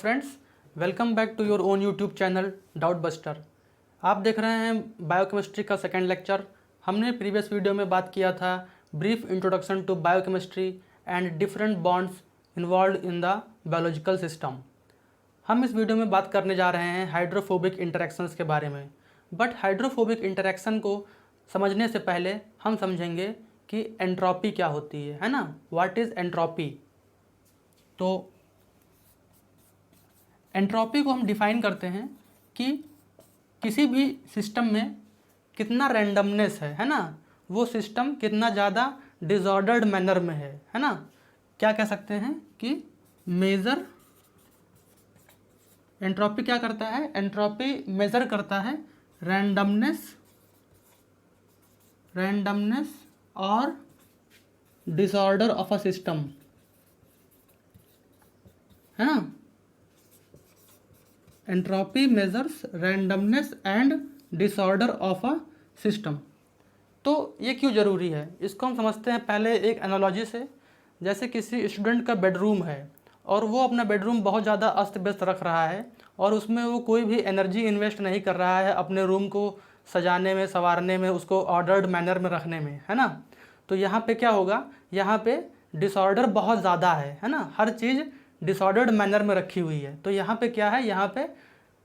Friends, welcome back to your own YouTube channel doubt buster. आप देख रहे हैं बायोकेमिस्ट्री का सेकेंड लेक्चर। हमने प्रीवियस वीडियो में बात किया था brief introduction to biochemistry and different bonds involve in the biological system. हम इस वीडियो में बात करने जा रहे हैं हाइड्रोफोबिक इंटरेक्शंस के बारे में। बट हाइड्रोफोबिक इंटरेक्शन को समझने से पहले हम समझेंगे कि एंट्रोपी क्या होती है ना। What is entropy? तो एंट्रोपी को हम डिफ़ाइन करते हैं कि किसी भी सिस्टम में कितना रैंडमनेस है ना, वो सिस्टम कितना ज़्यादा डिसऑर्डर्ड मैनर में है ना। क्या कह सकते हैं कि मेज़र एंट्रोपी क्या करता है? एंट्रोपी मेज़र करता है रैंडमनेस और डिसऑर्डर ऑफ अ सिस्टम, है ना। Entropy measures randomness and disorder of a system. तो ये क्यों ज़रूरी है, इसको हम समझते हैं पहले एक एनालॉजी से। जैसे किसी स्टूडेंट का बेडरूम है और वो अपना बेडरूम बहुत ज़्यादा अस्त व्यस्त रख रहा है और उसमें वो कोई भी एनर्जी इन्वेस्ट नहीं कर रहा है अपने रूम को सजाने में, संवारने में, उसको ऑर्डर्ड मैनर में रखने में, है ना। तो यहाँ पे क्या होगा, यहाँ पे डिसऑर्डर बहुत ज़्यादा है ना। हर चीज़ डिसऑर्डर्ड मैनर में रखी हुई है। तो यहाँ पे क्या है, यहाँ पे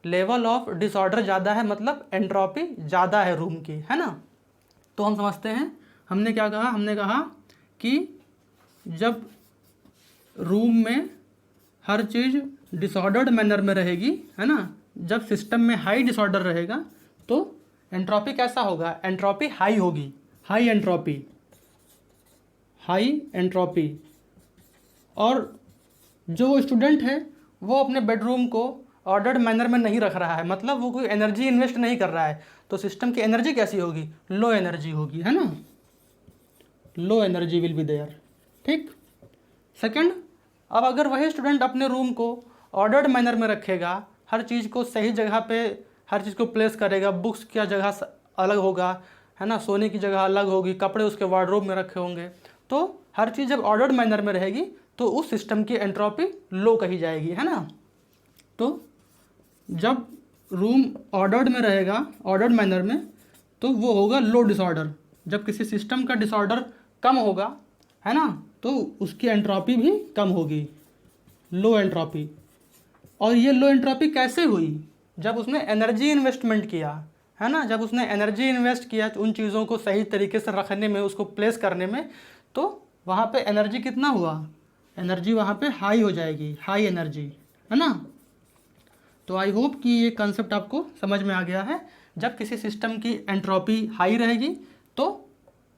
लेवल ऑफ डिसऑर्डर ज़्यादा है, मतलब एंट्रोपी ज़्यादा है रूम की, है ना। तो हम समझते हैं, हमने क्या कहा, हमने कहा कि जब रूम में हर चीज़ डिसऑर्डर्ड मैनर में रहेगी, है ना, जब सिस्टम में हाई डिसऑर्डर रहेगा तो एंट्रोपी कैसा होगा? एंट्रोपी हाई होगी, हाई एंट्रोपी। और जो स्टूडेंट है वो अपने बेडरूम को ऑर्डर्ड मैनर में नहीं रख रहा है, मतलब वो कोई एनर्जी इन्वेस्ट नहीं कर रहा है, तो सिस्टम की एनर्जी कैसी होगी? लो एनर्जी होगी, है ना। Low energy will be there, ठीक। सेकंड, अब अगर वही स्टूडेंट अपने रूम को ऑर्डर्ड मैनर में रखेगा, हर चीज़ को सही जगह पे हर चीज़ को प्लेस करेगा, बुक्स की जगह अलग होगा, है ना, सोने की जगह अलग होगी, कपड़े उसके वार्डरोब में रखे होंगे, तो हर चीज़ जब ऑर्डर्ड मैनर में रहेगी तो उस सिस्टम की एंट्रोपी लो कही जाएगी, है ना। तो जब रूम ऑर्डर्ड में रहेगा, ऑर्डर्ड मैनर में, तो वो होगा लो डिसऑर्डर। जब किसी सिस्टम का डिसऑर्डर कम होगा, है ना, तो उसकी एंट्रोपी भी कम होगी, लो एंट्रोपी। और ये लो एंट्रोपी कैसे हुई? जब उसने एनर्जी इन्वेस्टमेंट किया, है ना, जब उसने एनर्जी इन्वेस्ट किया उन चीज़ों को सही तरीके से रखने में, उसको प्लेस करने में, तो वहाँ पे एनर्जी कितना हुआ? एनर्जी वहाँ पे हाई हो जाएगी, हाई एनर्जी, है ना। तो आई होप कि ये कंसेप्ट आपको समझ में आ गया है। जब किसी सिस्टम की एंट्रोपी हाई रहेगी तो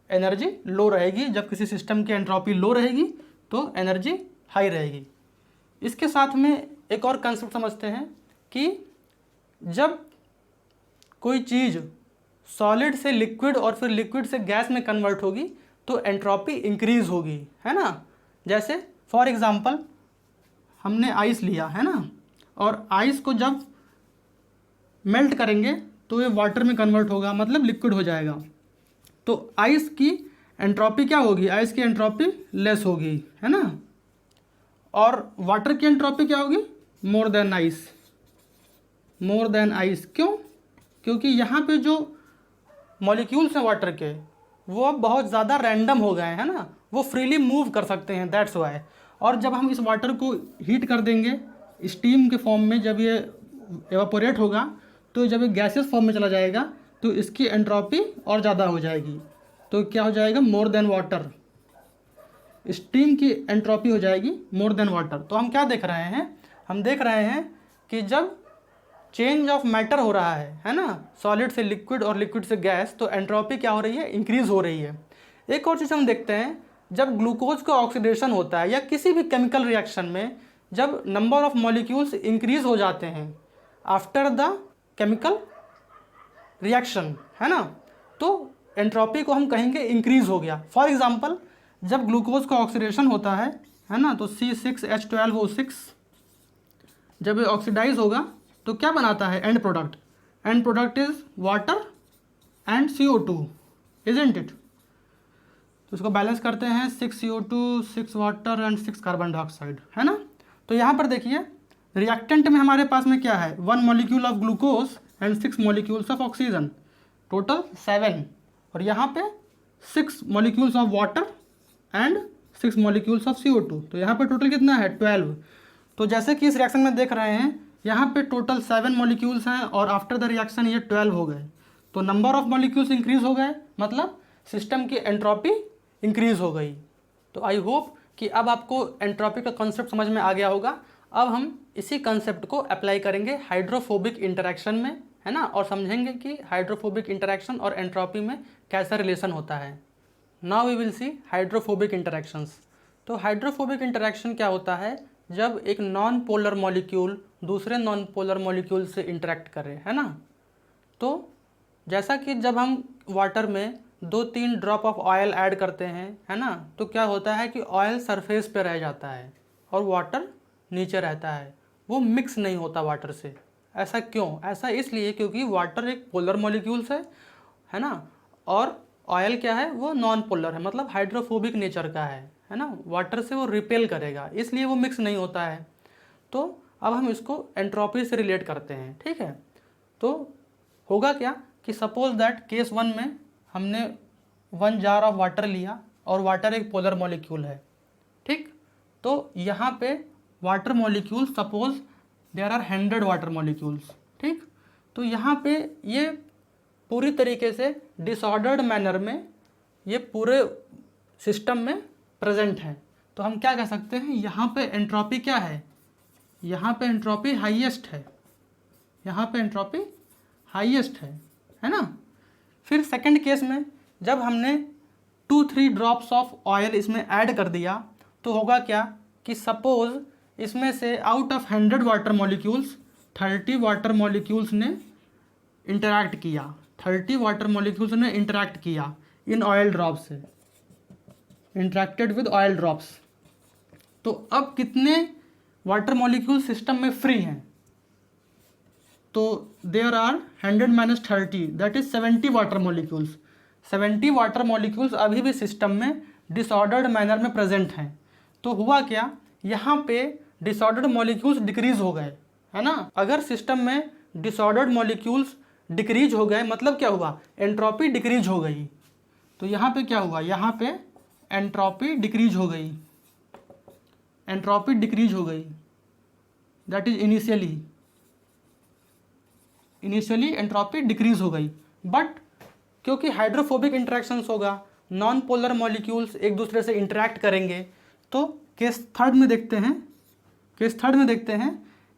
एनर्जी लो रहेगी, जब किसी सिस्टम की एंट्रोपी लो रहेगी तो एनर्जी हाई रहेगी। इसके साथ में एक और कंसेप्ट समझते हैं कि जब कोई चीज़ सॉलिड से लिक्विड और फिर लिक्विड से गैस में कन्वर्ट होगी तो एंट्रोपी इंक्रीज होगी, है ना। जैसे फॉर एग्ज़ाम्पल हमने आइस लिया, है ना, और आइस को जब मेल्ट करेंगे तो ये वाटर में कन्वर्ट होगा, मतलब लिक्विड हो जाएगा। तो आइस की एंट्रोपी क्या होगी? आइस की एंट्रोपी लेस होगी, है ना। और वाटर की एंट्रोपी क्या होगी? More than ice. क्यों? क्योंकि यहाँ पे जो मॉलिक्यूल्स हैं वाटर के, वो अब बहुत ज़्यादा रैंडम हो गए हैं ना, वो फ्रीली मूव कर सकते हैं, दैट्स वाई। और जब हम इस वाटर को हीट कर देंगे स्टीम के फॉर्म में, जब ये एवापोरेट होगा तो जब ये गैसेस फॉर्म में चला जाएगा तो इसकी एंट्रोपी और ज़्यादा हो जाएगी। तो क्या हो जाएगा? More than water. स्टीम की एंट्रोपी हो जाएगी मोर देन वाटर। तो हम क्या देख रहे हैं? हम देख रहे हैं कि जब चेंज ऑफ मैटर हो रहा है ना, सॉलिड से लिक्विड और लिक्विड से गैस, तो एंट्रोपी क्या हो रही है? इंक्रीज हो रही है। एक और चीज़ हम देखते हैं, जब ग्लूकोज का ऑक्सीडेशन होता है या किसी भी केमिकल रिएक्शन में, जब नंबर ऑफ मॉलिक्यूल्स इंक्रीज हो जाते हैं आफ्टर द केमिकल रिएक्शन, है ना, तो एंट्रोपी को हम कहेंगे इंक्रीज हो गया। फॉर एग्जांपल, जब ग्लूकोज का ऑक्सीडेशन होता है ना, तो C6H12O6 जब ये ऑक्सीडाइज होगा तो क्या बनाता है? And product is water and CO2, isn't it. तो इसको बैलेंस करते हैं, 6 CO2, 6 water and 6 carbon dioxide, है ना। तो यहाँ पर देखिए, रिएक्टेंट में हमारे पास में क्या है, 1 molecule of glucose and 6 molecules of oxygen, total 7, और यहाँ पे 6 molecules of water and 6 molecules of CO2, तो यहाँ पे टोटल कितना है 12। तो जैसे कि इस रिएक्शन में देख रहे हैं यहाँ पे टोटल 7 मॉलिक्यूल्स हैं और आफ्टर द रिएक्शन ये 12 हो गए, तो नंबर ऑफ मॉलिक्यूल्स इंक्रीज हो गए, मतलब सिस्टम की एंट्रोपी इंक्रीज हो गई। तो आई होप कि अब आपको एंट्रोपी का कॉन्सेप्ट समझ में आ गया होगा। अब हम इसी कंसेप्ट को अप्लाई करेंगे हाइड्रोफोबिक इंटरेक्शन में, है ना, और समझेंगे कि हाइड्रोफोबिक इंटरेक्शन और एंट्रोपी में कैसा रिलेशन होता है। Now we will see hydrophobic interactions. तो हाइड्रोफोबिक इंटरेक्शन क्या होता है, जब एक नॉन पोलर मॉलिक्यूल दूसरे नॉन पोलर मॉलिक्यूल से इंटरेक्ट करे, है ना। तो जैसा कि जब हम वाटर में 2-3 ड्रॉप ऑफ ऑयल ऐड करते हैं, है ना, तो क्या होता है कि ऑयल सरफेस पे रह जाता है और वाटर नीचे रहता है, वो मिक्स नहीं होता वाटर से। ऐसा क्यों? ऐसा इसलिए क्योंकि वाटर एक पोलर मॉलिक्यूल्स है ना, और ऑयल क्या है, वो नॉन पोलर है, मतलब हाइड्रोफोबिक नेचर का है ना, वाटर से वो रिपेल करेगा, इसलिए वो मिक्स नहीं होता है। तो अब हम इसको एंट्रोपी से रिलेट करते हैं, ठीक है। तो होगा क्या कि सपोज दैट केस 1 में हमने 1 जार ऑफ वाटर लिया और वाटर एक पोलर मॉलिक्यूल है, ठीक। तो यहाँ पे water molecule, suppose there are 100 water molecules, ठीक। तो यहाँ पे ये पूरी तरीके से डिसऑर्डर्ड मैनर में ये पूरे सिस्टम में प्रेजेंट है। तो हम क्या कह सकते हैं, यहाँ पे एंट्रोपी क्या है, यहाँ पे एंट्रोपी हाईएस्ट है, यहाँ पे एंट्रोपी हाईएस्ट है ना। फिर सेकंड केस में जब हमने 2-3 ड्रॉप्स ऑफ ऑयल इसमें ऐड कर दिया, तो होगा क्या कि सपोज इसमें से out of 100 water molecules 30 water molecules ने इंटरैक्ट किया, 30 वाटर मॉलिक्यूल्स ने इंटरैक्ट किया इन ऑयल ड्रॉप्स से, इंटरैक्टेड विद ऑयल ड्रॉप्स। तो अब कितने वाटर मॉलिक्यूल सिस्टम में फ्री हैं, तो there are 100 - 30 that is 70 water molecules. 70 water molecules अभी भी सिस्टम में डिसऑर्डर्ड मैनर में प्रेजेंट हैं। तो हुआ क्या, यहाँ पे डिसऑर्डर्ड मॉलिक्यूल्स डिक्रीज हो गए, है ना। अगर सिस्टम में डिसऑर्डर्ड मॉलिक्यूल्स डिक्रीज हो गए, मतलब क्या हुआ, एंट्रोपी डिक्रीज हो गई। तो यहाँ पे क्या हुआ, यहाँ पे एंट्रोपी डिक्रीज हो गई, एंट्रोपी डिक्रीज हो गई, that is initially entropy decrease हो गई। बट क्योंकि हाइड्रोफोबिक इंटरेक्शंस होगा, नॉन पोलर मॉलिक्यूल्स एक दूसरे से इंटरैक्ट करेंगे, तो केस थर्ड में देखते हैं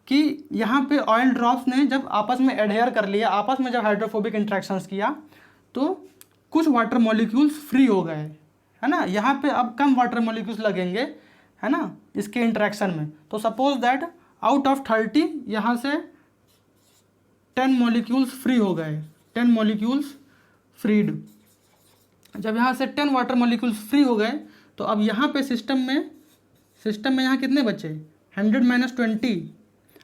कि यहाँ पे ऑयल ड्रॉप्स ने जब आपस में एडहेयर कर लिया, आपस में जब हाइड्रोफोबिक इंटरेक्शंस किया, तो कुछ वाटर मॉलिक्यूल्स फ्री हो गए, है ना। यहाँ पे अब कम वाटर मॉलिक्यूल्स लगेंगे, है ना, इसके इंटरेक्शन में। तो सपोज दैट आउट ऑफ 30 यहाँ से 10 मॉलिक्यूल्स फ्री हो गए, 10 मॉलिक्यूल्स फ्रीड। जब यहाँ से 10 वाटर मॉलिक्यूल्स फ्री हो गए, तो अब यहाँ पे सिस्टम में यहाँ कितने बचे, 100 - 20।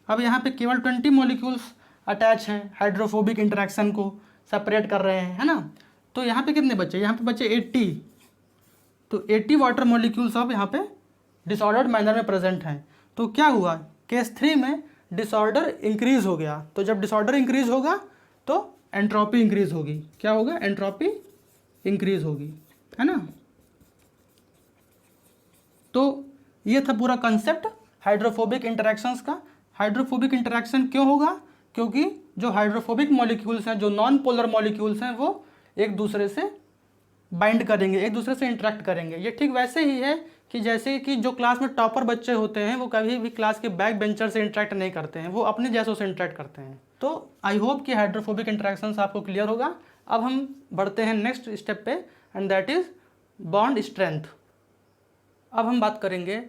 अब यहाँ पे केवल 20 मॉलिक्यूल्स अटैच हैं, हाइड्रोफोबिक इंटरेक्शन को सेपरेट कर रहे हैं, है ना। तो यहाँ पे कितने बचे, यहाँ पे बचे 80। तो 80 वाटर मॉलिक्यूल्स अब यहाँ पे डिसऑर्डर्ड मैनर में प्रेजेंट हैं। तो क्या हुआ, केस 3 में डिसऑर्डर इंक्रीज हो गया। तो जब डिसऑर्डर इंक्रीज होगा तो एंट्रोपी इंक्रीज होगी, क्या होगा, एंट्रोपी इंक्रीज होगी, है ना। तो ये था पूरा कंसेप्ट हाइड्रोफोबिक इंटरेक्शंस का। हाइड्रोफोबिक इंटरेक्शन क्यों होगा, क्योंकि जो हाइड्रोफोबिक मॉलिक्यूल्स हैं, जो नॉन पोलर मॉलिक्यूल्स हैं, वो एक दूसरे से बाइंड करेंगे, एक दूसरे से इंटरेक्ट करेंगे। ये ठीक वैसे ही है कि जैसे कि जो क्लास में टॉपर बच्चे होते हैं, वो कभी भी क्लास के बैक बेंचर से इंटरेक्ट नहीं करते हैं, वो अपने जैसों से इंटरेक्ट करते हैं। तो आई होप कि हाइड्रोफोबिक इंटरेक्शंस आपको क्लियर होगा। अब हम बढ़ते हैं नेक्स्ट स्टेप पे, and that is bond strength. अब हम बात करेंगे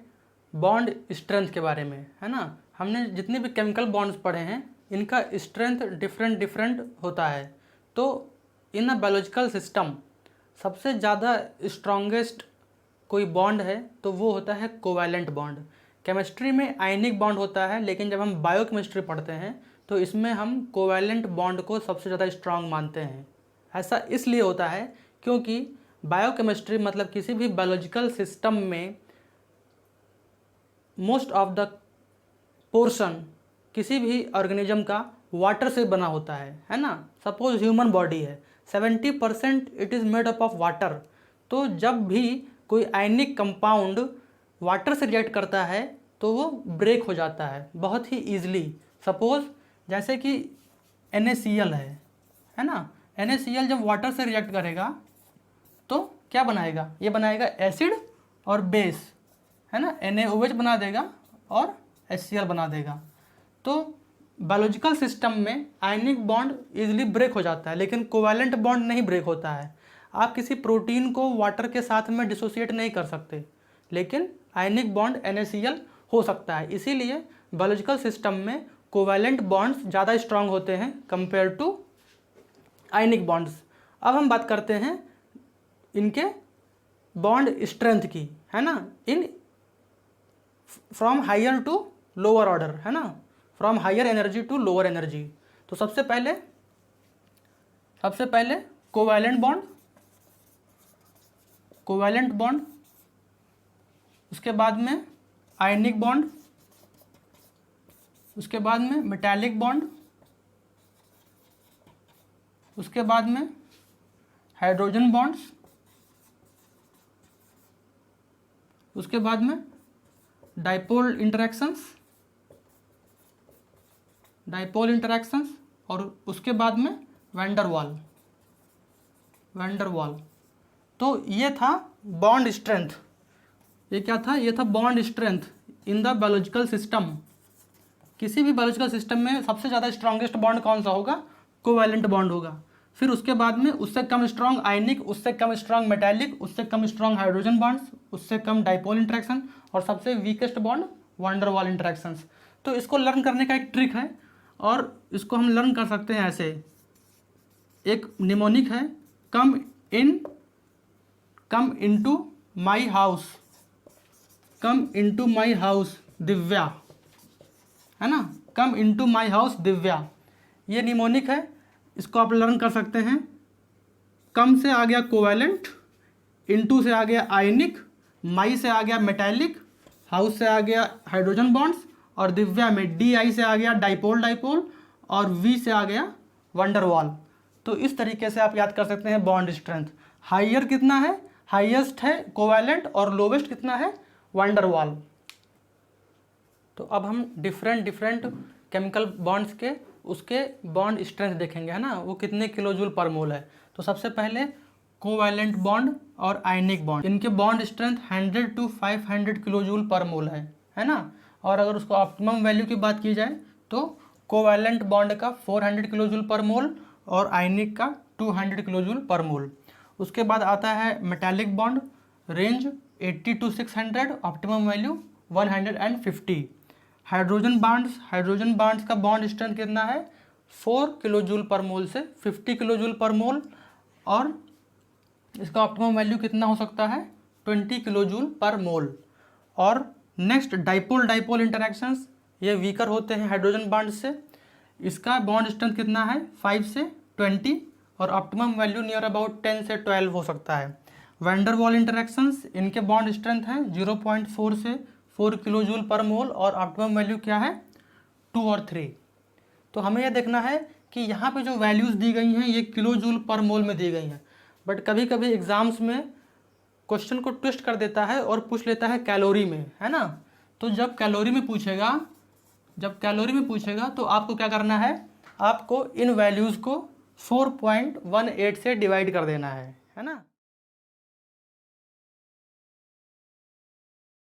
बॉन्ड स्ट्रेंथ के बारे में, है ना। हमने जितने भी केमिकल बॉन्ड्स पढ़े हैं, इनका स्ट्रेंथ डिफरेंट होता है। तो इन अ बायोलॉजिकल सिस्टम सबसे ज़्यादा स्ट्रॉन्गेस्ट कोई बॉन्ड है तो वो होता है कोवैलेंट बॉन्ड। केमिस्ट्री में आयनिक बॉन्ड होता है, लेकिन जब हम बायोकेमिस्ट्री पढ़ते हैं तो इसमें हम कोवैलेंट बॉन्ड को सबसे ज़्यादा स्ट्रांग मानते हैं। ऐसा इसलिए होता है क्योंकि बायोकेमिस्ट्री मतलब किसी भी बायोलॉजिकल सिस्टम में मोस्ट ऑफ द पोर्शन किसी भी ऑर्गेनिज्म का वाटर से बना होता है ना। सपोज ह्यूमन बॉडी है, 70% it is made up of water. तो जब भी कोई आयनिक कंपाउंड वाटर से रिएक्ट करता है तो वो ब्रेक हो जाता है बहुत ही ईजिली। सपोज जैसे कि NaCl है ना, NaCl जब वाटर से रिएक्ट करेगा तो क्या बनाएगा, ये बनाएगा एसिड और बेस, है ना, NaOH बना देगा और HCl बना देगा। तो बायोलॉजिकल सिस्टम में आयनिक बॉन्ड इजीली ब्रेक हो जाता है, लेकिन कोवैलेंट बॉन्ड नहीं ब्रेक होता है। आप किसी प्रोटीन को वाटर के साथ में डिसोसिएट नहीं कर सकते, लेकिन आयनिक बॉन्ड NaCl हो सकता है। इसीलिए बायोलॉजिकल सिस्टम में कोवैलेंट बॉन्ड्स ज़्यादा स्ट्रांग होते हैं कंपेयर टू आयनिक बॉन्ड्स। अब हम बात करते हैं इनके बॉन्ड स्ट्रेंथ की, है ना, इन from higher to lower order, है ना, from higher energy to lower energy. तो सबसे पहले कोवैलेंट बॉन्ड, उसके बाद में आयनिक बॉन्ड, उसके बाद में मेटालिक बॉन्ड, उसके बाद में हाइड्रोजन बॉन्ड्स, उसके बाद में डाइपोल इंटरैक्शंस और उसके बाद में वैंडरवाल। तो ये था बॉन्ड स्ट्रेंथ। ये क्या था, ये था bond strength in the biological system. किसी भी बायोलॉजिकल सिस्टम में सबसे ज़्यादा स्ट्रॉन्गेस्ट बॉन्ड कौन सा होगा, कोवैलेंट बॉन्ड होगा। फिर उसके बाद में उससे कम स्ट्रॉन्ग आयनिक, उससे कम स्ट्रॉन्ग मेटालिक, उससे कम स्ट्रॉन्ग हाइड्रोजन बॉन्ड्स, उससे कम डाइपोल इंटरेक्शन और सबसे वीकेस्ट बॉन्ड वैंडरवाल इंटरेक्शंस। तो इसको लर्न करने का एक ट्रिक है और इसको हम लर्न कर सकते हैं ऐसे। एक निमोनिक है, come into my house Divya, है ना, come into my house Divya. ये निमोनिक है, इसको आप लर्न कर सकते हैं। कम से आ गया कोवैलेंट, इनटू से आ गया आयनिक, माई से आ गया मेटालिक, हाउस से आ गया हाइड्रोजन बॉन्ड्स और दिव्या में DI से आ गया डाइपोल और V से आ गया वंडरवाल। तो इस तरीके से आप याद कर सकते हैं बॉन्ड स्ट्रेंथ। हाइयर कितना है, हाईएस्ट है कोवैलेंट और लोवेस्ट कितना है, वंडरवाल। तो अब हम डिफरेंट केमिकल बॉन्ड्स के उसके बॉन्ड स्ट्रेंथ देखेंगे, है ना, वो कितने किलोजूल पर मोल है। तो सबसे पहले कोवैलेंट बॉन्ड और आयनिक बॉन्ड, इनके बॉन्ड स्ट्रेंथ 100 to 500 किलोजूल पर मोल है ना। और अगर उसको ऑप्टिमम वैल्यू की बात की जाए तो कोवैलेंट बॉन्ड का 400 किलोजूल पर मोल और आयनिक का 200 किलोजूल पर मोल। उसके बाद आता है metallic bond, range 80 to 600, optimum value 150। Hydrogen bonds का बॉन्ड स्ट्रेंथ कितना है, 4 किलोजूल पर मोल से 50 किलोजूल पर मोल और इसका ऑप्टिमम वैल्यू कितना हो सकता है, 20 किलोजूल पर मोल। और नेक्स्ट डाइपोल इंटरैक्शंस, ये वीकर होते हैं हाइड्रोजन बॉन्ड से। इसका बॉन्ड स्ट्रेंथ कितना है, 5 से 20 और ऑप्टिमम वैल्यू नियर अबाउट 10 से 12 हो सकता है। वैंडरवाल इंटरैक्शंस, इनके बॉन्ड स्ट्रेंथ है 0.4 से 4 किलोजूल पर मोल और ऑप्टिमम वैल्यू क्या है, 2 और 3। तो हमें यह देखना है कि यहाँ पे जो वैल्यूज़ दी गई हैं ये किलोजूल पर मोल में दी गई हैं। बट कभी कभी एग्ज़ाम्स में क्वेश्चन को ट्विस्ट कर देता है और पूछ लेता है कैलोरी में, है ना। तो जब कैलोरी में पूछेगा तो आपको क्या करना है, आपको इन वैल्यूज़ को 4.18 से डिवाइड कर देना है ना।